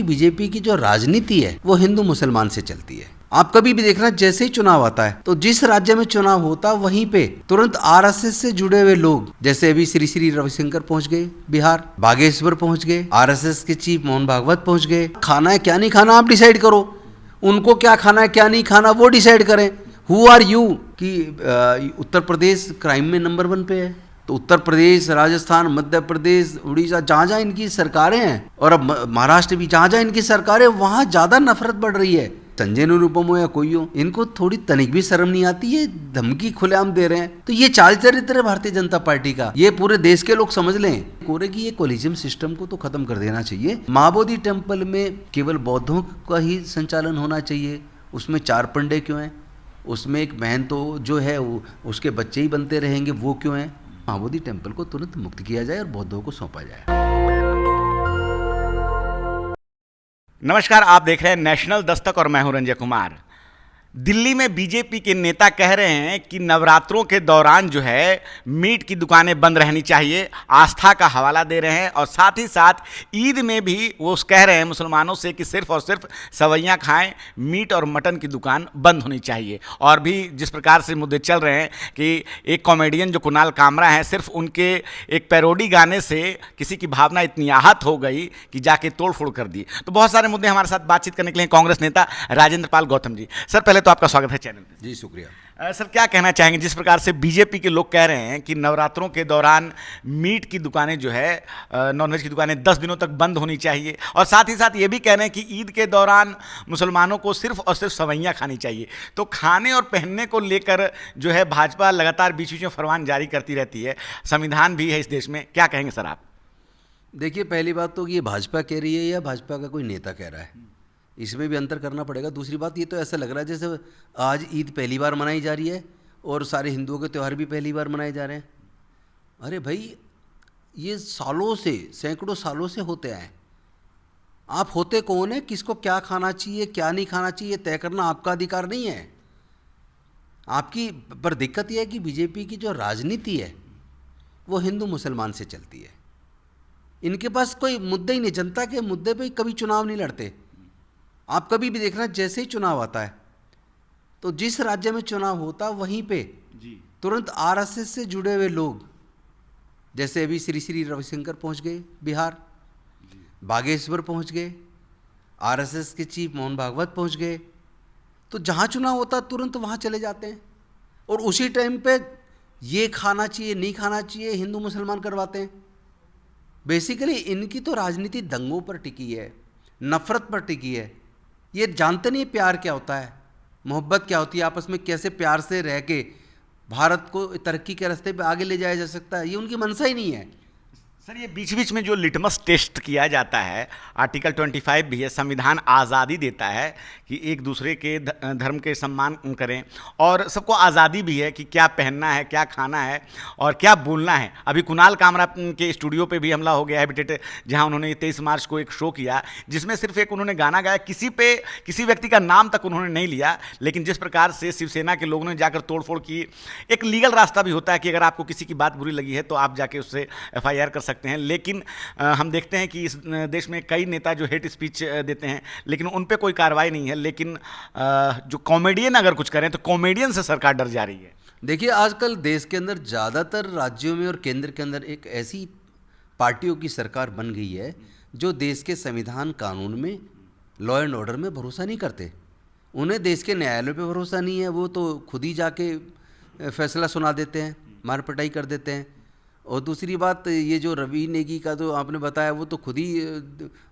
BJP की जो राजनीति है वो हिंदू मुसलमान से चलती है। आप कभी भी देखना, जैसे ही चुनाव आता है तो जिस राज्य में चुनाव होता वहीं पे तुरंत आरएसएस से जुड़े हुए लोग, जैसे अभी श्री श्री रविशंकर पहुंच गए बिहार, बागेश्वर पहुंच गए, आरएसएस के चीफ मोहन भागवत पहुंच गए। खाना है क्या नहीं खाना आप डिसाइड करो, उनको क्या खाना है क्या नहीं खाना वो डिसाइड करें। हु आर यू कि उत्तर प्रदेश क्राइम में नंबर 1 पे है, तो उत्तर प्रदेश, राजस्थान, मध्य प्रदेश, उड़ीसा, जहाँ जहाँ इनकी सरकारें हैं, और अब महाराष्ट्र भी, जहाँ जहाँ इनकी सरकारें, वहाँ ज़्यादा नफरत बढ़ रही है। संजय निरुपम हो या कोई हो, इनको थोड़ी तनिक भी शर्म नहीं आती, ये धमकी खुलेआम दे रहे हैं। तो ये चाल चरित्र है भारतीय जनता पार्टी का, ये पूरे देश के लोग समझ लें। कोरे की ये कोलिज्म सिस्टम को तो खत्म कर देना चाहिए। महाबोधि टेम्पल में केवल बौद्धों का ही संचालन होना चाहिए, उसमें 4 पंडे क्यों हैं? उसमें एक बहन तो जो है उसके बच्चे ही बनते रहेंगे, वो क्यों हैं? महाबोधि टेम्पल को तुरंत मुक्त किया जाए और बौद्धों को सौंपा जाए। नमस्कार, आप देख रहे हैं नेशनल दस्तक और मैं हूं रंजय कुमार। दिल्ली में बीजेपी के नेता कह रहे हैं कि नवरात्रों के दौरान जो है मीट की दुकानें बंद रहनी चाहिए, आस्था का हवाला दे रहे हैं। और साथ ही साथ ईद में भी वो कह रहे हैं मुसलमानों से कि सिर्फ और सिर्फ सवैयाँ खाएं, मीट और मटन की दुकान बंद होनी चाहिए। और भी जिस प्रकार से मुद्दे चल रहे हैं कि एक कॉमेडियन जो कुणाल कामरा हैं, सिर्फ उनके एक पैरोडी गाने से किसी की भावना इतनी आहत हो गई कि जाके तोड़ फोड़ कर दी। तो बहुत सारे मुद्दे हमारे साथ बातचीत करने के लिए कांग्रेस नेता राजेंद्र पाल गौतम जी। सर, पहले तो आपका स्वागत है चैनल पे। जी शुक्रिया। सर, क्या कहना चाहेंगे जिस प्रकार से बीजेपी के लोग कह रहे हैं कि नवरात्रों के दौरान मीट की दुकानें जो है, नॉनवेज की दुकानें 10 दिनों तक बंद होनी चाहिए, और साथ ही साथ ये भी कह रहे हैं कि ईद के दौरान मुसलमानों को सिर्फ और सिर्फ सवैयाँ खानी चाहिए। तो खाने और पहनने को लेकर जो है भाजपा लगातार बीच बीच में फरमान जारी करती रहती है, संविधान भी है इस देश में, क्या कहेंगे सर आप? देखिए, पहली बात तो ये भाजपा कह रही है या भाजपा का कोई नेता कह रहा है, इसमें भी अंतर करना पड़ेगा। दूसरी बात, ये तो ऐसा लग रहा है जैसे आज ईद पहली बार मनाई जा रही है और सारे हिंदुओं के त्यौहार भी पहली बार मनाए जा रहे हैं। अरे भाई, ये सालों से, सैकड़ों सालों से होते आए। आप होते कौन है, किसको क्या खाना चाहिए क्या नहीं खाना चाहिए तय करना आपका अधिकार नहीं है आपकी। पर दिक्कत यह है कि बीजेपी की जो राजनीति है वो हिंदू मुसलमान से चलती है। इनके पास कोई मुद्दे ही नहीं, जनता के मुद्दे पे कभी चुनाव नहीं लड़ते। आप कभी भी देखना, जैसे ही चुनाव आता है तो जिस राज्य में चुनाव होता वहीं पे तुरंत आरएसएस से जुड़े हुए लोग, जैसे अभी श्री श्री रविशंकर पहुंच गए बिहार, बागेश्वर पहुंच गए, आरएसएस के चीफ मोहन भागवत पहुंच गए। तो जहां चुनाव होता तुरंत वहां चले जाते हैं और उसी टाइम पे ये खाना चाहिए नहीं खाना चाहिए हिंदू मुसलमान करवाते हैं। बेसिकली इनकी तो राजनीति दंगों पर टिकी है, नफरत पर टिकी है। ये जानते नहीं प्यार क्या होता है, मोहब्बत क्या होती है, आपस में कैसे प्यार से रह के भारत को तरक्की के रास्ते पे आगे ले जाया जा सकता है। ये उनकी मंशा ही नहीं है। सर, ये बीच बीच में जो लिटमस टेस्ट किया जाता है, आर्टिकल 25 भी है, संविधान आज़ादी देता है कि एक दूसरे के धर्म के सम्मान करें, और सबको आज़ादी भी है कि क्या पहनना है, क्या खाना है और क्या बोलना है। अभी कुणाल कामरा के स्टूडियो पे भी हमला हो गया हैबिटेट, जहां उन्होंने 23 मार्च को एक शो किया जिसमें सिर्फ एक उन्होंने गाना गाया, किसी व्यक्ति का नाम तक उन्होंने नहीं लिया। लेकिन जिस प्रकार से शिवसेना के लोगों ने जाकर तोड़फोड़ की, एक लीगल रास्ता भी होता है कि अगर आपको किसी की बात बुरी लगी है तो आप जाके उससे FIR कर सकते हैं। लेकिन हम देखते हैं कि इस देश में कई नेता जो हेट स्पीच देते हैं लेकिन उन पे कोई कार्रवाई नहीं है। लेकिन जो कॉमेडियन अगर कुछ करें तो कॉमेडियन से सरकार डर जा रही है। देखिए, आजकल देश के अंदर ज़्यादातर राज्यों में और केंद्र के अंदर एक ऐसी पार्टियों की सरकार बन गई है जो देश के संविधान कानून में, लॉ एंड ऑर्डर में भरोसा नहीं करते। उन्हें देश के न्यायालयों पे भरोसा नहीं है, वो तो खुद ही जाके फैसला सुना देते हैं, मार पिटाई कर देते हैं। और दूसरी बात, ये जो रवि नेगी का जो आपने बताया, वो तो खुद ही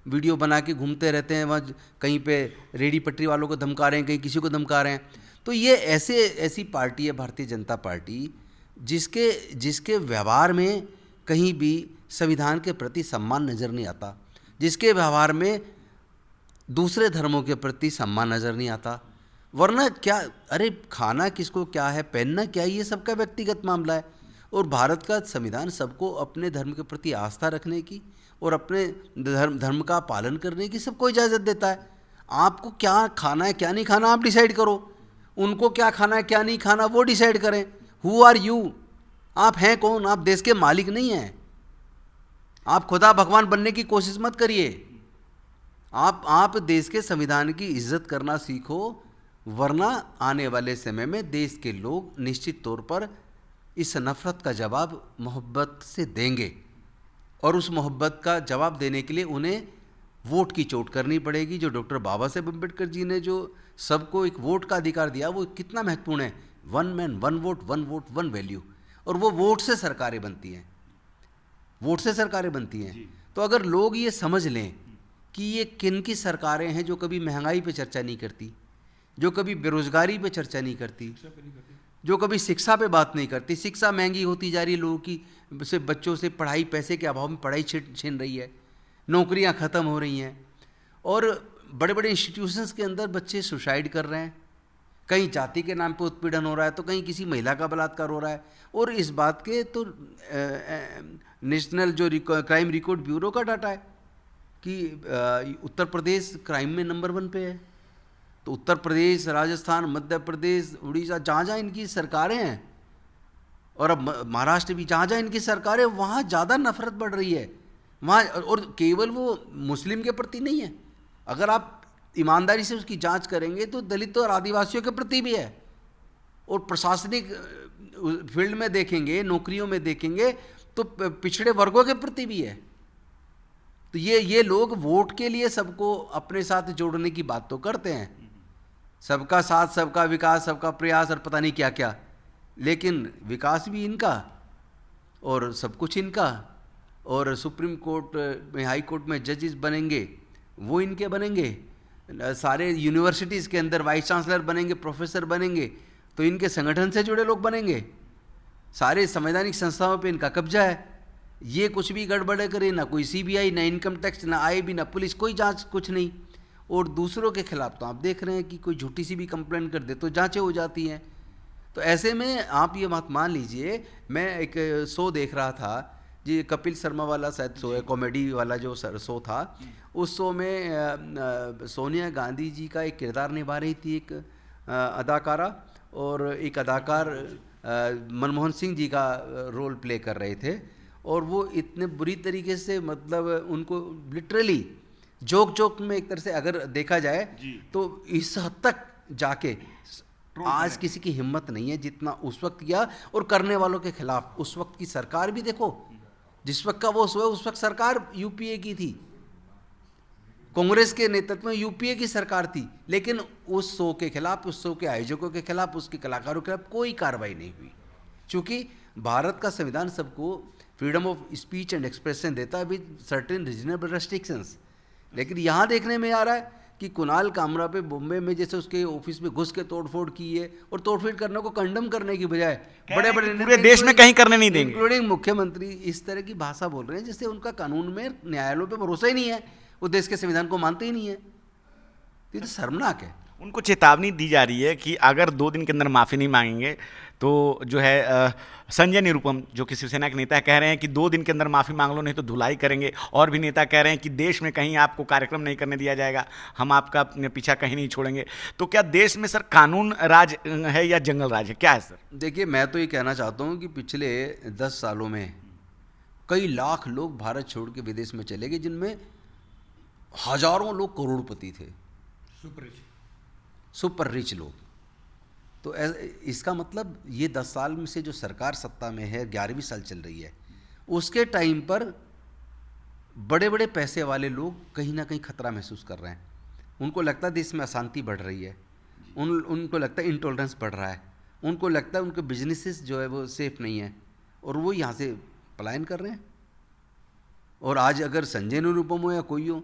वीडियो बना के घूमते रहते हैं, वहाँ कहीं पे रेडी पटरी वालों को धमका रहे हैं, कहीं किसी को धमका रहे हैं। तो ये ऐसी पार्टी है भारतीय जनता पार्टी जिसके व्यवहार में कहीं भी संविधान के प्रति सम्मान नज़र नहीं आता, जिसके व्यवहार में दूसरे धर्मों के प्रति सम्मान नज़र नहीं आता। वरना क्या, अरे खाना किसको क्या है, पहनना क्या है, ये सबका व्यक्तिगत मामला है। और भारत का संविधान सबको अपने धर्म के प्रति आस्था रखने की और अपने धर्म का पालन करने की सबको इजाज़त देता है। आपको क्या खाना है क्या नहीं खाना आप डिसाइड करो, उनको क्या खाना है क्या नहीं खाना वो डिसाइड करें। हु आर यू, आप हैं कौन? आप देश के मालिक नहीं हैं। आप खुदा भगवान बनने की कोशिश मत करिए। आप देश के संविधान की इज्जत करना सीखो, वरना आने वाले समय में देश के लोग निश्चित तौर पर इस नफ़रत का जवाब मोहब्बत से देंगे, और उस मोहब्बत का जवाब देने के लिए उन्हें वोट की चोट करनी पड़ेगी। जो डॉक्टर बाबा साहेब अम्बेडकर जी ने जो सबको एक वोट का अधिकार दिया, वो कितना महत्वपूर्ण है। 1 मैन 1 वोट 1 वोट 1 वैल्यू, और वो वोट से सरकारें बनती हैं, वोट से सरकारें बनती हैं। तो अगर लोग ये समझ लें कि ये किन की सरकारें हैं जो कभी महंगाई पे चर्चा नहीं करती, जो कभी बेरोजगारी पे चर्चा नहीं करती, जो कभी शिक्षा पे बात नहीं करती। शिक्षा महंगी होती जा रही है, लोगों की से बच्चों से पढ़ाई, पैसे के अभाव में पढ़ाई छिन रही है, नौकरियां ख़त्म हो रही हैं, और बड़े बड़े इंस्टीट्यूशंस के अंदर बच्चे सुसाइड कर रहे हैं। कहीं जाति के नाम पे उत्पीड़न हो रहा है, तो कहीं किसी महिला का बलात्कार हो रहा है। और इस बात के तो नेशनल जो क्राइम रिकॉर्ड ब्यूरो का डाटा है कि उत्तर प्रदेश क्राइम में नंबर 1 पे है। तो उत्तर प्रदेश, राजस्थान, मध्य प्रदेश, उड़ीसा, जहाँ जहाँ इनकी सरकारें हैं, और अब महाराष्ट्र भी, जहाँ जहाँ इनकी सरकारें, वहाँ ज़्यादा नफरत बढ़ रही है वहाँ। और केवल वो मुस्लिम के प्रति नहीं है, अगर आप ईमानदारी से उसकी जांच करेंगे तो दलित और आदिवासियों के प्रति भी है, और प्रशासनिक फील्ड में देखेंगे, नौकरियों में देखेंगे तो पिछड़े वर्गों के प्रति भी है। तो ये लोग वोट के लिए सबको अपने साथ जोड़ने की बात तो करते हैं, सबका साथ, सबका विकास, सबका प्रयास, और पता नहीं क्या क्या, लेकिन विकास भी इनका और सब कुछ इनका। और सुप्रीम कोर्ट में, हाई कोर्ट में जजेस बनेंगे वो इनके बनेंगे, सारे यूनिवर्सिटीज़ के अंदर वाइस चांसलर बनेंगे, प्रोफेसर बनेंगे तो इनके संगठन से जुड़े लोग बनेंगे, सारे संवैधानिक संस्थाओं पे इनका कब्जा है। ये कुछ भी गड़बड़े करे, ना कोई सीबीआई, ना इनकम टैक्स, ना आईबी, ना पुलिस, कोई जांच, कुछ नहीं। और दूसरों के खिलाफ तो आप देख रहे हैं कि कोई झूठी सी भी कंप्लेंट कर दे तो जांचें हो जाती हैं। तो ऐसे में आप ये बात मान लीजिए, मैं एक शो देख रहा था जी, कपिल शर्मा वाला शायद शो है, कॉमेडी वाला जो शो था, उस शो में सोनिया गांधी जी का एक किरदार निभा रही थी एक अदाकारा, और एक अदाकार मनमोहन सिंह जी का रोल प्ले कर रहे थे। और वो इतने बुरी तरीके से, मतलब उनको लिटरली जोक में एक तरह से अगर देखा जाए तो इस हद तक जाके आज किसी की हिम्मत नहीं है जितना उस वक्त किया। और करने वालों के खिलाफ उस वक्त की सरकार भी देखो, जिस वक्त का वो शो है, उस वक्त सरकार यूपीए की थी, कांग्रेस के नेतृत्व में यूपीए की सरकार थी, लेकिन उस शो के खिलाफ, उस शो के आयोजकों के खिलाफ, उसके कलाकारों के खिलाफ कोई कार्रवाई नहीं हुई। क्योंकि भारत का संविधान सबको freedom of speech and expression देता है विद सर्टेन रीजनेबल रेस्ट्रिक्शंस। लेकिन यहाँ देखने में आ रहा है कि कुणाल कामरा पे बॉम्बे में जैसे उसके ऑफिस में घुस के तोड़फोड़ की है, और तोड़फोड़ करने को कंडम करने की बजाय बड़े बड़े पूरे देश में कहीं करने नहीं देंगे, इंक्लूडिंग मुख्यमंत्री, इस तरह की भाषा बोल रहे हैं जिससे उनका कानून में, न्यायालयों पे भरोसा ही नहीं है, वो देश के संविधान को मानते ही नहीं है। ये तो शर्मनाक है। उनको चेतावनी दी जा रही है कि अगर 2 दिन के अंदर माफ़ी नहीं मांगेंगे तो जो है संजय निरुपम जो कि शिवसेना के नेता कह रहे हैं कि 2 दिन के अंदर माफ़ी मांग लो नहीं तो धुलाई करेंगे। और भी नेता कह रहे हैं कि देश में कहीं आपको कार्यक्रम नहीं करने दिया जाएगा, हम आपका पीछा कहीं नहीं छोड़ेंगे। तो क्या देश में सर कानून राज है या जंगल राज है, क्या है सर? देखिए, मैं तो ये कहना चाहता हूँ कि पिछले 10 सालों में कई लाख लोग भारत छोड़ के विदेश में चले गए, जिनमें हजारों लोग करोड़पति थे, सुपर रिच लोग। तो इसका मतलब ये 10 साल में से जो सरकार सत्ता में है, 11वीं साल चल रही है, उसके टाइम पर बड़े बड़े पैसे वाले लोग कहीं ना कहीं खतरा महसूस कर रहे हैं। उनको लगता है देश में अशांति बढ़ रही है, उनको लगता है इंटॉलरेंस बढ़ रहा है, उनको लगता है उनके बिजनेसेस जो है वो सेफ नहीं है, और वो यहाँ से पलायन कर रहे हैं। और आज अगर संजय निरुपम हो या कोई हो,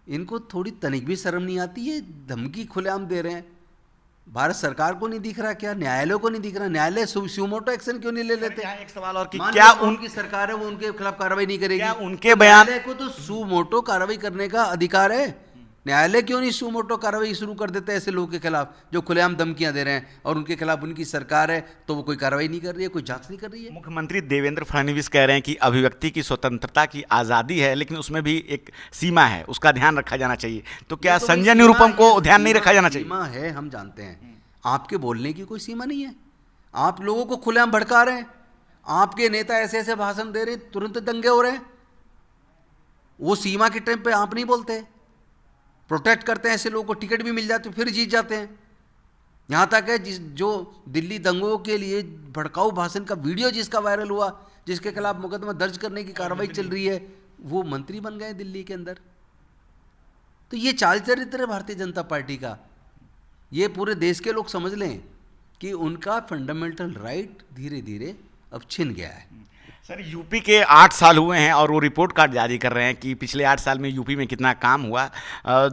इनको थोड़ी तनिक भी शर्म नहीं आती है, धमकी खुलेआम दे रहे हैं। भारत सरकार को नहीं दिख रहा क्या? न्यायालयों को नहीं दिख रहा? न्यायालय सुमोटो एक्शन क्यों नहीं ले लेते? एक सवाल और कि क्या उनकी सरकार है वो उनके खिलाफ कार्रवाई नहीं करेगी? क्या उनके बयान न्यायालय को तो सुमोटो कार्रवाई करने का अधिकार है। न्यायालय क्यों नहीं सुमोटो कार्रवाई शुरू कर देते ऐसे लोगों के खिलाफ जो खुलेआम धमकियां दे रहे हैं, और उनके खिलाफ उनकी सरकार है तो वो कोई कार्रवाई नहीं कर रही है, कोई जांच नहीं कर रही है। मुख्यमंत्री देवेंद्र फडणवीस कह रहे हैं कि अभिव्यक्ति की स्वतंत्रता की आज़ादी है, लेकिन उसमें भी एक सीमा है, उसका ध्यान रखा जाना चाहिए। तो क्या संजय निरुपम को ध्यान नहीं रखा जाना चाहिए? सीमा है, हम जानते हैं, आपके बोलने की कोई सीमा नहीं है। आप लोगों को खुलेआम भड़का रहे हैं, आपके नेता ऐसे ऐसे भाषण दे रहे हैं, तुरंत दंगे हो रहे हैं। वो सीमा के टाइम पे आप नहीं बोलते, प्रोटेक्ट करते हैं ऐसे लोगों को, टिकट भी मिल जाते फिर जीत जाते हैं। यहाँ तक है जो दिल्ली दंगों के लिए भड़काऊ भाषण का वीडियो जिसका वायरल हुआ, जिसके खिलाफ मुकदमा दर्ज करने की कार्रवाई चल रही है, वो मंत्री बन गए दिल्ली के अंदर। तो ये चाल चरित्र है भारतीय जनता पार्टी का। ये पूरे देश के लोग समझ लें कि उनका फंडामेंटल राइट धीरे धीरे अब छिन गया है। सर, यूपी के 8 साल हुए हैं और वो रिपोर्ट कार्ड जारी कर रहे हैं कि पिछले 8 साल में यूपी में कितना काम हुआ।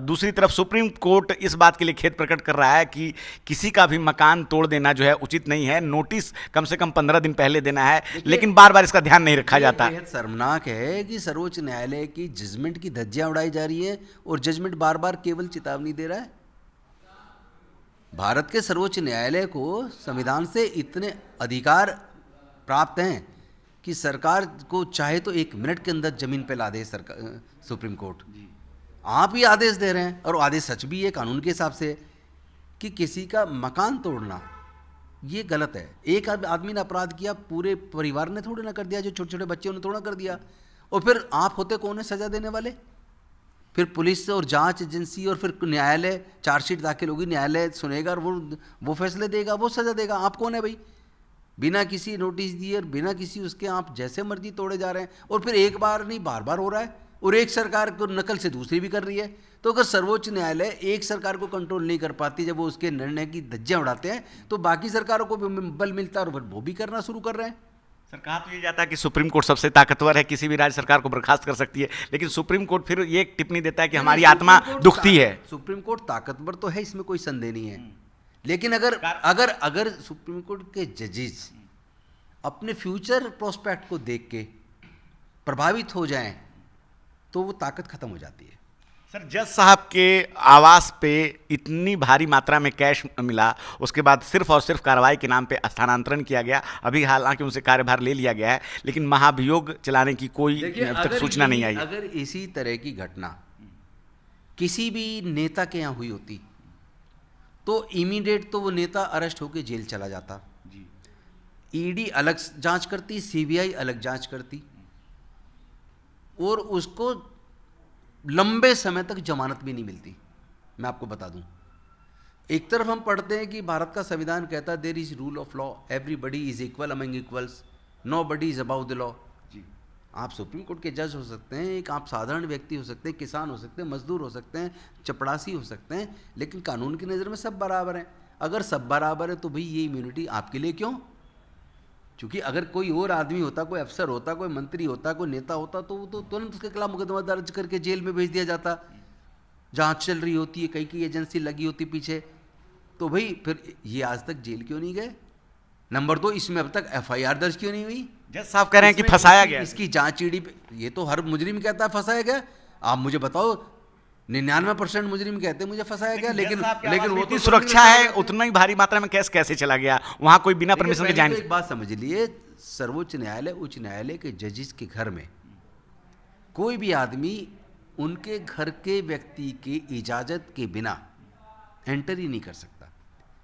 दूसरी तरफ सुप्रीम कोर्ट इस बात के लिए खेद प्रकट कर रहा है कि किसी का भी मकान तोड़ देना जो है उचित नहीं है, नोटिस कम से कम 15 दिन पहले देना है, लेकिन बार बार इसका ध्यान नहीं रखा जाता। बेहद शर्मनाक है कि सर्वोच्च न्यायालय की जजमेंट की धज्जियां उड़ाई जा रही है और जजमेंट बार बार केवल चेतावनी दे रहा है। भारत के सर्वोच्च न्यायालय को संविधान से इतने अधिकार प्राप्त हैं कि सरकार को चाहे तो 1 मिनट के अंदर जमीन पे ला दे सरकार, सुप्रीम कोर्ट। आप ही आदेश दे रहे हैं, और आदेश सच भी है कानून के हिसाब से, कि किसी का मकान तोड़ना ये गलत है। एक आदमी ने अपराध किया, पूरे परिवार ने थोड़ी ना कर दिया, जो छोटे छोटे बच्चे उन्होंने थोड़ा कर दिया। और फिर आप होते कौन है सजा देने वाले? फिर पुलिस और जांच एजेंसी और फिर न्यायालय, चार्जशीट दाखिल होगी, न्यायालय सुनेगा और वो फैसले देगा, वो सजा देगा। आप कौन है भाई? बिना किसी नोटिस दिए और बिना किसी उसके आप जैसे मर्जी तोड़े जा रहे हैं, और फिर एक बार नहीं बार बार हो रहा है, और एक सरकार को नकल से दूसरी भी कर रही है। तो अगर सर्वोच्च न्यायालय एक सरकार को कंट्रोल नहीं कर पाती जब वो उसके निर्णय की धज्जियां उड़ाते हैं, तो बाकी सरकारों को भी बल मिलता है और वो भी करना शुरू कर रहे हैं। सर, कहा तो ये जाता है कि सुप्रीम कोर्ट सबसे ताकतवर है, किसी भी राज्य सरकार को बर्खास्त कर सकती है, लेकिन सुप्रीम कोर्ट फिर ये एक टिप्पणी देता है कि हमारी आत्मा दुखती है। सुप्रीम कोर्ट ताकतवर तो है, इसमें कोई संदेह नहीं है, लेकिन अगर सुप्रीम कोर्ट के जजेस अपने फ्यूचर प्रोस्पेक्ट को देख के प्रभावित हो जाएं तो वो ताकत खत्म हो जाती है। सर, जज साहब के आवास पे इतनी भारी मात्रा में कैश मिला, उसके बाद सिर्फ और सिर्फ कार्रवाई के नाम पे स्थानांतरण किया गया। अभी हालांकि उनसे कार्यभार ले लिया गया है, लेकिन महाभियोग चलाने की कोई अब तक सूचना नहीं आई। अगर इसी तरह की घटना किसी भी नेता के यहाँ हुई होती तो इमीडिएट तो वो नेता अरेस्ट होकर जेल चला जाता। ईडी अलग जांच करती, सीबीआई अलग जांच करती, और उसको लंबे समय तक जमानत भी नहीं मिलती। मैं आपको बता दूं, एक तरफ हम पढ़ते हैं कि भारत का संविधान कहता है there is rule of law, everybody is equal among equals, nobody is about the law. आप सुप्रीम कोर्ट के जज हो सकते हैं, एक आप साधारण व्यक्ति हो सकते हैं, किसान हो सकते हैं, मजदूर हो सकते हैं, चपड़ासी हो सकते हैं, लेकिन कानून की नज़र में सब बराबर हैं। अगर सब बराबर है तो भाई ये इम्यूनिटी आपके लिए क्यों? क्योंकि अगर कोई और आदमी होता, कोई अफसर होता, कोई मंत्री होता, कोई नेता होता, तो वो तो तुरंत उसके खिलाफ मुकदमा दर्ज करके जेल में भेज दिया जाता। जांच चल रही होती है, कई एजेंसी लगी होती पीछे, तो भाई फिर ये आज तक जेल क्यों नहीं गए? नंबर 2, इसमें अब तक एफआईआर दर्ज क्यों नहीं हुई? जज साहब कह रहे हैं कि फंसाया गया। इसकी जांच ईडी पे, ये तो हर मुजरिम कहता है फंसाया गया। आप मुझे बताओ, 99% मुजरिम कहते हैं मुझे फंसाया गया, लेकिन वो तो सुरक्षा है, उतना ही भारी मात्रा में कैश कैसे चला गया वहां? कोई बिना परमिशन के जाने। एक बात समझ लिए, सर्वोच्च न्यायालय, उच्च न्यायालय के जजेस के घर में कोई भी आदमी उनके घर के व्यक्ति की इजाजत के बिना एंटर ही नहीं कर सकता।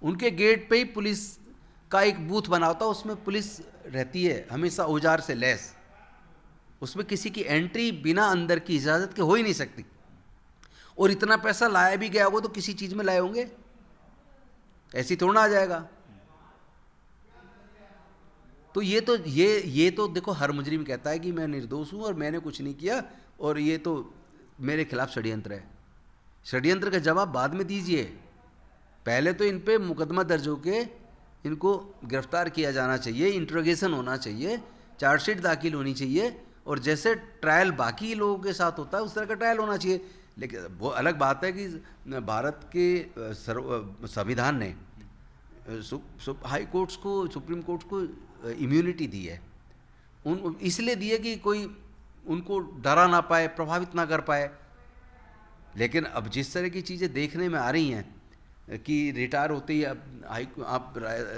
उनके गेट पे ही पुलिस का एक बूथ बना होता है, उसमें पुलिस रहती है हमेशा औजार से लैस, उसमें किसी की एंट्री बिना अंदर की इजाजत के हो ही नहीं सकती। और इतना पैसा लाया भी गया होगा तो किसी चीज में लाए होंगे, ऐसी थोड़ा आ जाएगा। तो ये तो देखो, हर मुजरिम कहता है कि मैं निर्दोष हूं और मैंने कुछ नहीं किया और ये तो मेरे खिलाफ षड्यंत्र है। षड्यंत्र का जवाब बाद में दीजिए, पहले तो इन पे मुकदमा दर्ज होके इनको गिरफ्तार किया जाना चाहिए, इंट्रोगेशन होना चाहिए, चार्जशीट दाखिल होनी चाहिए, और जैसे ट्रायल बाकी लोगों के साथ होता है उस तरह का ट्रायल होना चाहिए। लेकिन वो अलग बात है कि भारत के संविधान ने हाई कोर्ट्स को, सुप्रीम कोर्ट को इम्यूनिटी दी है, इसलिए दी है कि कोई उनको डरा ना पाए, प्रभावित ना कर पाए। लेकिन अब जिस तरह की चीज़ें देखने में आ रही हैं कि रिटायर होते ही आप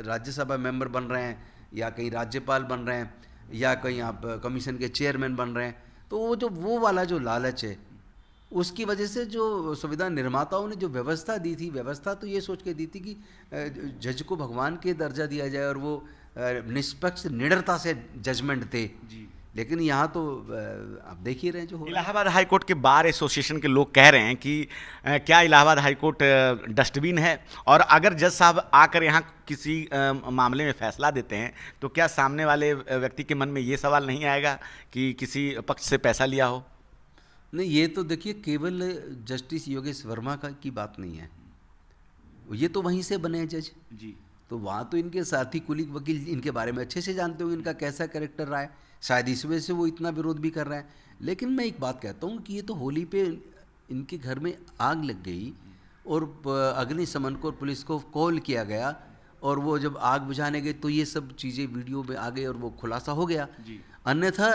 राज्यसभा मेंबर बन रहे हैं, या कहीं राज्यपाल बन रहे हैं, या कहीं आप कमीशन के चेयरमैन बन रहे हैं, तो वो वाला जो लालच है, उसकी वजह से जो संविधान निर्माताओं ने जो व्यवस्था दी थी, व्यवस्था तो ये सोच के दी थी कि जज को भगवान के दर्जा दिया जाए और वो निष्पक्ष निडरता से जजमेंट दे, लेकिन यहाँ तो आप देख ही रहे हैं जो हो रहा है। इलाहाबाद हाई कोर्ट के बार एसोसिएशन के लोग कह रहे हैं कि क्या इलाहाबाद हाई कोर्ट डस्टबिन है, और अगर जज साहब आकर यहाँ किसी मामले में फैसला देते हैं तो क्या सामने वाले व्यक्ति के मन में ये सवाल नहीं आएगा कि किसी पक्ष से पैसा लिया हो? नहीं, ये तो देखिए केवल जस्टिस योगेश वर्मा का की बात नहीं है, ये तो वहीं से बने हैं जज। जी। तो वहाँ तो इनके साथी कुलीग वकील इनके बारे में अच्छे से जानते होंगे, इनका कैसा कैरेक्टर रहा है, शायद इस वजह से वो इतना विरोध भी कर रहे हैं। लेकिन मैं एक बात कहता हूँ कि ये तो होली पे इनके घर में आग लग गई और अग्निशमन को और पुलिस को कॉल किया गया, और वो जब आग बुझाने गए तो ये सब चीज़ें वीडियो में आ गई और वो खुलासा हो गया। अन्यथा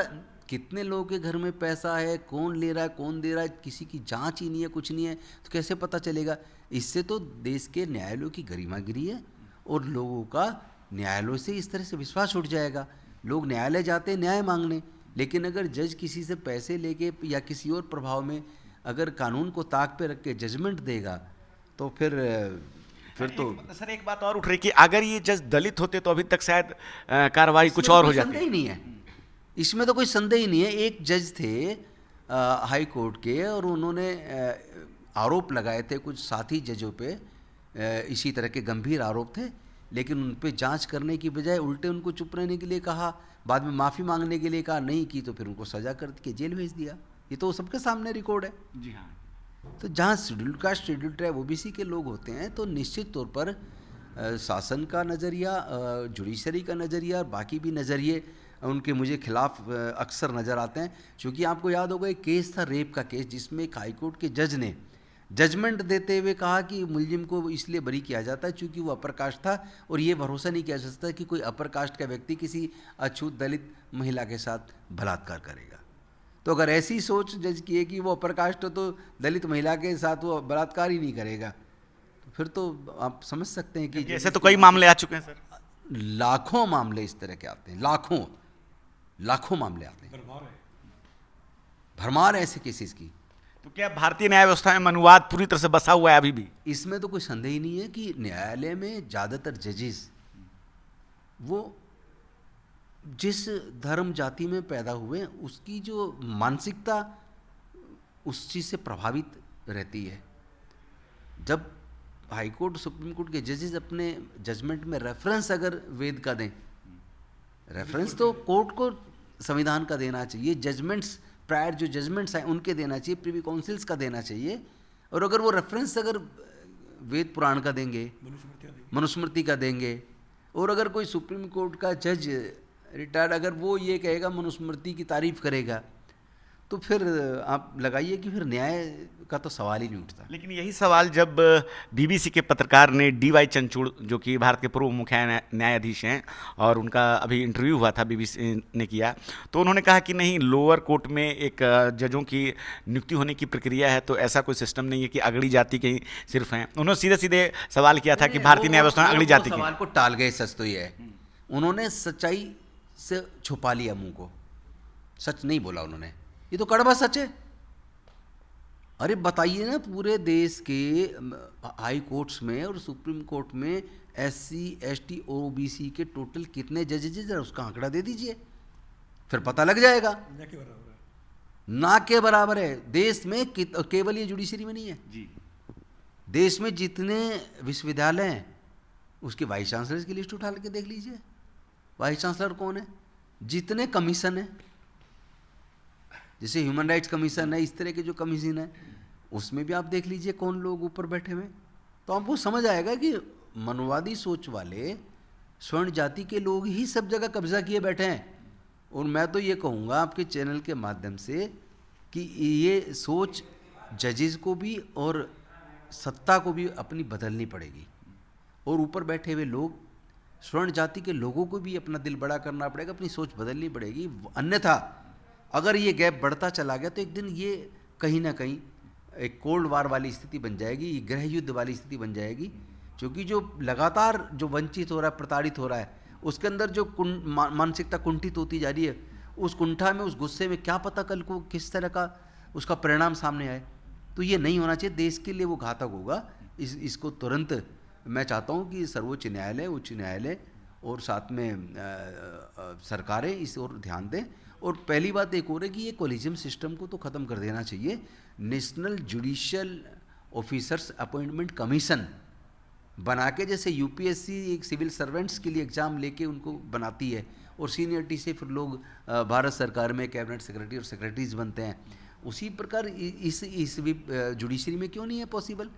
कितने लोगों के घर में पैसा है, कौन ले रहा है, कौन दे रहा है, किसी की जांच ही नहीं है, कुछ नहीं है, तो कैसे पता चलेगा? इससे तो देश के न्यायालयों की गरिमा गिरी है और लोगों का न्यायालयों से इस तरह से विश्वास उठ जाएगा। लोग न्यायालय जाते हैं न्याय मांगने, लेकिन अगर जज किसी से पैसे लेके या किसी और प्रभाव में अगर कानून को ताक पे रख के जजमेंट देगा तो फिर तो सर एक बात और उठ रही कि अगर ये जज दलित होते तो अभी तक शायद कार्रवाई कुछ और हो जाती। संदेह ही नहीं है, इसमें तो कोई संदेह ही नहीं है। एक जज थे हाई कोर्ट के, और उन्होंने आरोप लगाए थे कुछ साथी जजों पे, इसी तरह के गंभीर आरोप थे, लेकिन उन पे जांच करने की बजाय उल्टे उनको चुप रहने के लिए कहा, बाद में माफ़ी मांगने के लिए कहा, नहीं की तो फिर उनको सजा कर के जेल भेज दिया। ये तो सबके सामने रिकॉर्ड है। जी हाँ। तो जहाँ schedule caste schedule tribe OBC के लोग होते हैं तो निश्चित तौर पर शासन का नज़रिया, जुडिशरी का नज़रिया और बाकी भी नज़रिए उनके मुझे खिलाफ अक्सर नज़र आते हैं। क्योंकि आपको याद होगा एक केस था, रेप का केस, जिसमें एक हाईकोर्ट के जज ने जजमेंट देते हुए कहा कि मुलजिम को इसलिए बरी किया जाता है क्योंकि वो अपर कास्ट था, और ये भरोसा नहीं किया जा सकता कि कोई अपर कास्ट का व्यक्ति किसी अछूत दलित महिला के साथ बलात्कार करेगा। तो अगर ऐसी सोच जज की है कि वो अपर कास्ट हो तो दलित महिला के साथ वो बलात्कार ही नहीं करेगा, तो फिर तो आप समझ सकते हैं कि ऐसे तो कई मामले आ चुके हैं सर, लाखों मामले इस तरह के आते हैं, लाखों मामले आते हैं, भरमार ऐसे केसेस की। तो क्या भारतीय न्याय व्यवस्था में मनुवाद पूरी तरह से बसा हुआ है अभी भी? इसमें तो कोई संदेह ही नहीं है कि न्यायालय में ज़्यादातर जजेस वो जिस धर्म जाति में पैदा हुए उसकी जो मानसिकता उस चीज़ से प्रभावित रहती है। जब हाई कोर्ट सुप्रीम कोर्ट के जजेस अपने जजमेंट में रेफरेंस अगर वेद का दें, रेफरेंस तो कोर्ट को संविधान का देना चाहिए, जजमेंट्स प्रायर जो जजमेंट्स हैं उनके देना चाहिए, प्रीवी काउंसिल्स का देना चाहिए, और अगर वो रेफरेंस अगर वेद पुराण का देंगे, मनुस्मृति का देंगे, और अगर कोई सुप्रीम कोर्ट का जज रिटायर्ड अगर वो ये कहेगा मनुस्मृति की तारीफ करेगा, तो फिर आप लगाइए कि फिर न्याय का तो सवाल ही नहीं उठता। लेकिन यही सवाल जब बीबीसी के पत्रकार ने डीवाई चंद्रचूड़, जो कि भारत के पूर्व मुख्य न्यायाधीश हैं और उनका अभी इंटरव्यू हुआ था बीबीसी ने किया, तो उन्होंने कहा कि नहीं, लोअर कोर्ट में एक जजों की नियुक्ति होने की प्रक्रिया है, तो ऐसा कोई सिस्टम नहीं है कि अगड़ी जाति के ही सिर्फ हैं। उन्होंने सीधे सीधे सवाल किया था कि भारतीय न्याय व्यवस्था अगड़ी जाति की। सवाल को टाल गए, सच तो ये है उन्होंने सच्चाई से छुपा लिया मुंह को, सच नहीं बोला उन्होंने, ये तो कड़वा सच है। अरे बताइए ना, पूरे देश के हाई कोर्ट्स में और सुप्रीम कोर्ट में SC ST OBC के टोटल कितने जजेस हैं, उसका आंकड़ा दे दीजिए, फिर पता लग जाएगा। ना के बराबर है देश में, केवल ये जुडिशरी में नहीं है जी। देश में जितने विश्वविद्यालय हैं उसके वाइस चांसलर की लिस्ट उठा के देख लीजिए, वाइस चांसलर कौन है, जितने कमीशन है, जैसे ह्यूमन राइट्स कमीशन है, इस तरह के जो कमीशन है उसमें भी आप देख लीजिए कौन लोग ऊपर बैठे हुए, तो आपको समझ आएगा कि मनुवादी सोच वाले स्वर्ण जाति के लोग ही सब जगह कब्जा किए बैठे हैं। और मैं तो ये कहूँगा आपके चैनल के माध्यम से कि ये सोच जजेस को भी और सत्ता को भी अपनी बदलनी पड़ेगी, और ऊपर बैठे हुए लोग स्वर्ण जाति के लोगों को भी अपना दिल बड़ा करना पड़ेगा, अपनी सोच बदलनी पड़ेगी। अन्यथा अगर ये गैप बढ़ता चला गया तो एक दिन ये कहीं ना कहीं एक कोल्ड वार वाली स्थिति बन जाएगी, गृह युद्ध वाली स्थिति बन जाएगी। क्योंकि जो लगातार जो वंचित हो रहा है, प्रताड़ित हो रहा है, उसके अंदर जो मानसिकता कुंठित होती जा रही है, उस कुंठा में, उस गुस्से में क्या पता कल को किस तरह का उसका परिणाम सामने आए। तो ये नहीं होना चाहिए, देश के लिए वो घातक होगा। इसको तुरंत मैं चाहता हूँ कि सर्वोच्च न्यायालय, उच्च न्यायालय और साथ में सरकारें इस ओर ध्यान दें और पहली बात एक और है कि ये कॉलेजियम सिस्टम को तो ख़त्म कर देना चाहिए। National judicial officers appointment commission बना के, जैसे यूपीएससी एक सिविल सर्वेंट्स के लिए एग्ज़ाम लेके उनको बनाती है और सीनियरिटी से फिर लोग भारत सरकार में कैबिनेट सेक्रेटरी और सेक्रेटरीज बनते हैं, उसी प्रकार इस जुडिशरी में क्यों नहीं है पॉसिबल?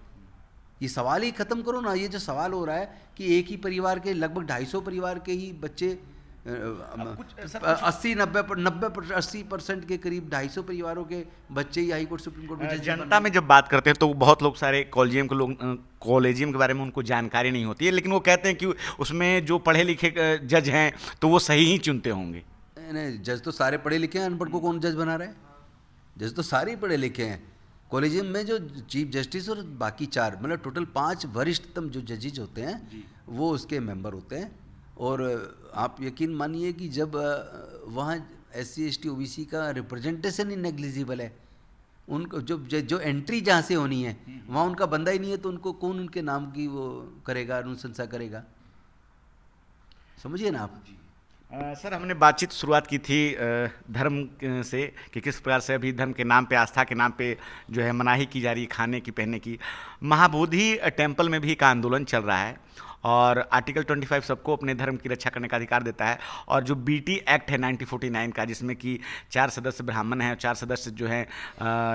ये सवाल ही ख़त्म करो ना। ये जो सवाल हो रहा है कि एक ही परिवार के लगभग 250 परिवार के ही बच्चे 80% के करीब 250 परिवारों के बच्चे ही हाई कोर्ट सुप्रीम कोर्ट में जज जनता में जब बात करते हैं तो बहुत लोग सारे कॉलेजियम के बारे में उनको जानकारी नहीं होती है, लेकिन वो कहते हैं कि उसमें जो पढ़े लिखे जज हैं तो वो सही ही चुनते होंगे। नहीं, जज तो सारे पढ़े लिखे हैं, अनपढ़ को कौन जज बना रहा है? जज तो सारे ही पढ़े लिखे हैं। कॉलेजियम में जो चीफ जस्टिस और बाकी 4 मतलब टोटल 5 वरिष्ठतम जो जजेज होते हैं वो उसके मेंबर होते हैं। और आप यकीन मानिए कि जब वहाँ SC ST OBC का रिप्रेजेंटेशन ही नेग्लिजिबल है, उनको जो एंट्री जहाँ से होनी है वहाँ उनका बंदा ही नहीं है, तो उनको कौन उनके नाम की वो करेगा, अनुशंसा करेगा? समझिए ना आप। सर, हमने बातचीत शुरुआत की थी धर्म से कि किस प्रकार से अभी धर्म के नाम पे, आस्था के नाम पे जो है मनाही की जा रही है खाने की, पहनने की। महाबोधि टेम्पल में भी एक आंदोलन चल रहा है और आर्टिकल 25 सबको अपने धर्म की रक्षा करने का अधिकार देता है। और जो BT एक्ट है 1949 का, जिसमें कि 4 सदस्य ब्राह्मण हैं और 4 सदस्य जो है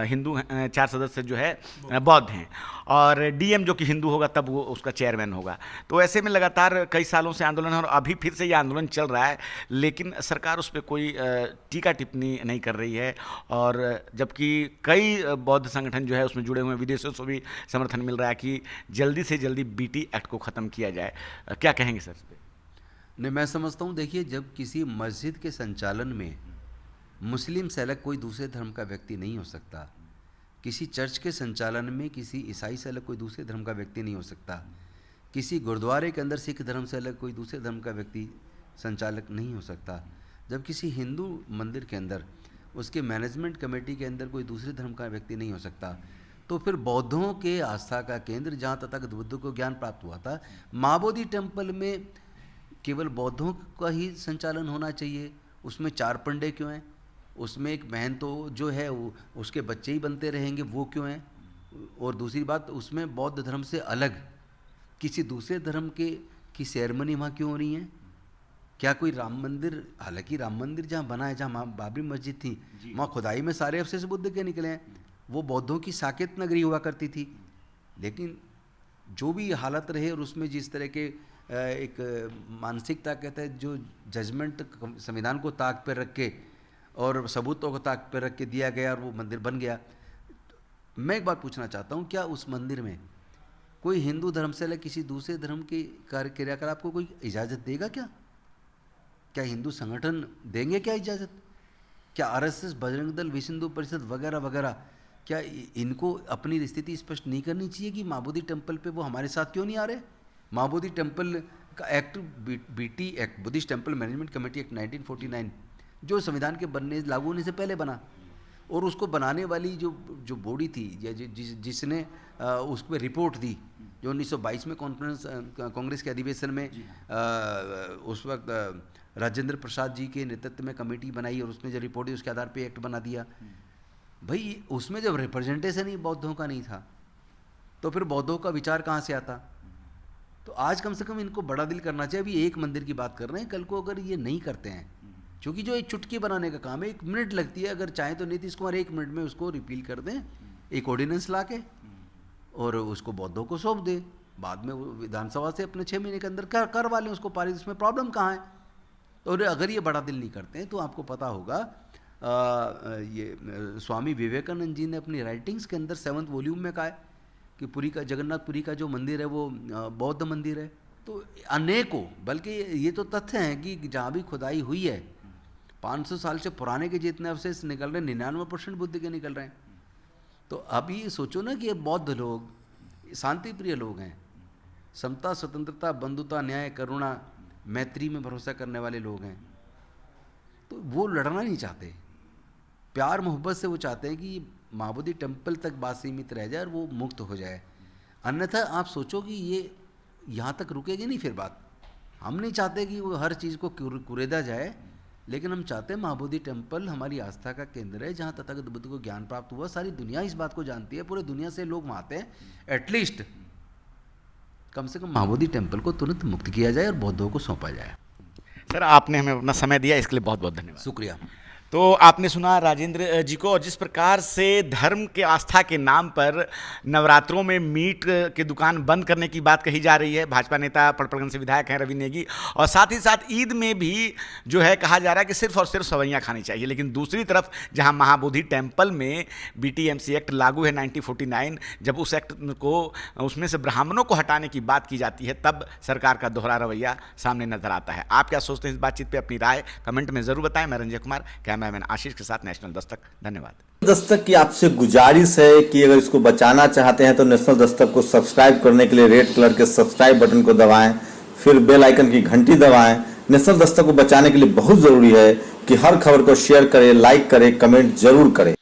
हिंदू हैं, 4 सदस्य जो है बौद्ध हैं, और DM जो कि हिंदू होगा तब वो उसका चेयरमैन होगा। तो ऐसे में लगातार कई सालों से आंदोलन है और अभी फिर से ये आंदोलन चल रहा है, लेकिन सरकार उस पर कोई टीका टिप्पणी नहीं कर रही है। और जबकि कई बौद्ध संगठन जो है उसमें जुड़े हुए हैं, विदेशों से भी समर्थन मिल रहा है कि जल्दी से जल्दी BT एक्ट को ख़त्म किया जाए। क्या कहेंगे सर इस पे? नहीं, मैं समझता हूँ, देखिए, जब किसी मस्जिद के संचालन में मुस्लिम से अलग कोई दूसरे धर्म का व्यक्ति नहीं हो सकता, किसी चर्च के संचालन में किसी ईसाई से अलग कोई दूसरे धर्म का व्यक्ति नहीं हो सकता, किसी गुरुद्वारे के अंदर सिख धर्म से अलग कोई दूसरे धर्म का व्यक्ति संचालक नहीं हो सकता, जब किसी हिंदू मंदिर के अंदर उसके मैनेजमेंट कमेटी के अंदर कोई दूसरे धर्म का व्यक्ति नहीं हो सकता, तो फिर बौद्धों के आस्था का केंद्र जहाँ तथागत बुद्ध को ज्ञान प्राप्त हुआ था, महाबोधि टेम्पल में केवल बौद्धों का ही संचालन होना चाहिए? उसमें 4 पंडे क्यों हैं? उसमें एक बहन तो जो है वो उसके बच्चे ही बनते रहेंगे, वो क्यों हैं? और दूसरी बात, उसमें बौद्ध धर्म से अलग किसी दूसरे धर्म की सेरेमनी वहाँ क्यों हो रही है? क्या कोई राम मंदिर, हालांकि राम मंदिर जहाँ बना है, जहाँ बाबरी मस्जिद थी, वहाँ खुदाई में सारे अवशेष बुद्ध के निकले हैं। वो बौद्धों की साकेत नगरी हुआ करती थी, लेकिन जो भी हालत रहे और उसमें जिस तरह के एक मानसिकता कहते हैं, जो जजमेंट संविधान को ताक पर रख के और सबूतों को ताक पर रख के दिया गया और वो मंदिर बन गया। मैं एक बात पूछना चाहता हूँ, क्या उस मंदिर में कोई हिंदू धर्म से अलग किसी दूसरे धर्म के कार्य क्रियाकलाप को कोई इजाज़त देगा? क्या हिंदू संगठन देंगे क्या इजाज़त? क्या RSS, बजरंग दल, विश्व हिंदू परिषद वगैरह वगैरह, क्या इनको अपनी स्थिति स्पष्ट नहीं करनी चाहिए कि महाबोधि टेम्पल पे वो हमारे साथ क्यों नहीं आ रहे? महाबोधि टेम्पल का act, BT act, Buddhist temple management committee act 1949, जो संविधान के बनने, लागू होने से पहले बना, और उसको बनाने वाली जो बॉडी थी या जिसने उस पर रिपोर्ट दी, जो 1922 में कांग्रेस के अधिवेशन में उस वक्त राजेंद्र प्रसाद जी के नेतृत्व में कमेटी बनाई और उसने जो रिपोर्ट दी उसके आधार पर एक्ट बना दिया। भाई, उसमें जब रिप्रेजेंटेशन ही बौद्धों का नहीं था तो फिर बौद्धों का विचार कहाँ से आता? तो आज कम से कम इनको बड़ा दिल करना चाहिए। अभी एक मंदिर की बात कर रहे हैं, कल को अगर ये नहीं करते हैं, क्योंकि जो एक चुटकी बनाने का काम है, 1 मिनट लगती है, अगर चाहें तो नीतीश कुमार 1 मिनट में उसको रिपील कर दें, एक ऑर्डिनेंस ला के, और उसको बौद्धों को सौंप दे, बाद में विधानसभा से अपने 6 महीने के अंदर करवा लें उसको पारित। उसमें प्रॉब्लम कहाँ है? और अगर ये बड़ा दिल नहीं करते हैं तो आपको पता होगा, ये स्वामी विवेकानंद जी ने अपनी राइटिंग्स के अंदर 7th वॉल्यूम में कहा है कि पुरी का, जगन्नाथपुरी का जो मंदिर है वो बौद्ध मंदिर है। तो अनेकों, बल्कि ये तो तथ्य हैं कि जहाँ भी खुदाई हुई है 500 साल से पुराने के जितने अवशेष निकल रहे हैं, 99% बुद्ध के निकल रहे हैं। तो अब ये सोचो ना कि ये बौद्ध लोग शांति प्रिय लोग हैं, समता, स्वतंत्रता, बंधुता, न्याय, करुणा, मैत्री में भरोसा करने वाले लोग हैं। तो वो लड़ना नहीं चाहते, प्यार मोहब्बत से वो चाहते हैं कि महाबोधि टेम्पल तक बात सीमित रह जाए और वो मुक्त हो जाए। अन्यथा आप सोचो कि ये यहाँ तक रुकेगी नहीं फिर बात। हम नहीं चाहते कि वो हर चीज़ को कुरेदा जाए, लेकिन हम चाहते हैं महाबोधि टेम्पल हमारी आस्था का केंद्र है, जहाँ तथागत बुद्ध को ज्ञान प्राप्त हुआ। सारी दुनिया इस बात को जानती है, पूरे दुनिया से लोग वहाँ आते हैं। एटलीस्ट कम से कम महाबोधि टेम्पल को तुरंत मुक्त किया जाए और बौद्धों को सौंपा जाए। सर, आपने हमें अपना समय दिया, इसके लिए बहुत बहुत धन्यवाद। शुक्रिया। तो आपने सुना राजेंद्र जी को, और जिस प्रकार से धर्म के आस्था के नाम पर नवरात्रों में मीट की दुकान बंद करने की बात कही जा रही है। भाजपा नेता पड़पड़गंज से विधायक हैं रवि नेगी, और साथ ही साथ ईद में भी जो है कहा जा रहा है कि सिर्फ और सिर्फ सवैयाँ खानी चाहिए। लेकिन दूसरी तरफ जहां महाबोधि टेम्पल में BTMC एक्ट लागू है 1949, जब उस एक्ट को उसमें से ब्राह्मणों को हटाने की बात की जाती है, तब सरकार का दोहरा रवैया सामने नजर आता है। आप क्या सोचते हैं इस बातचीत पर? अपनी राय कमेंट में जरूर बताएं। मैं रंजय कुमार, कैमरामैन आशीष के साथ नेशनल दस्तक। धन्यवाद। दस्तक की आपसे गुजारिश है कि अगर इसको बचाना चाहते हैं तो नेशनल दस्तक को सब्सक्राइब करने के लिए रेड कलर के सब्सक्राइब बटन को दबाएं, फिर बेल आइकन की घंटी दबाएं। नेशनल दस्तक को बचाने के लिए बहुत जरूरी है कि हर खबर को शेयर करें, लाइक करें, कमेंट जरूर करें।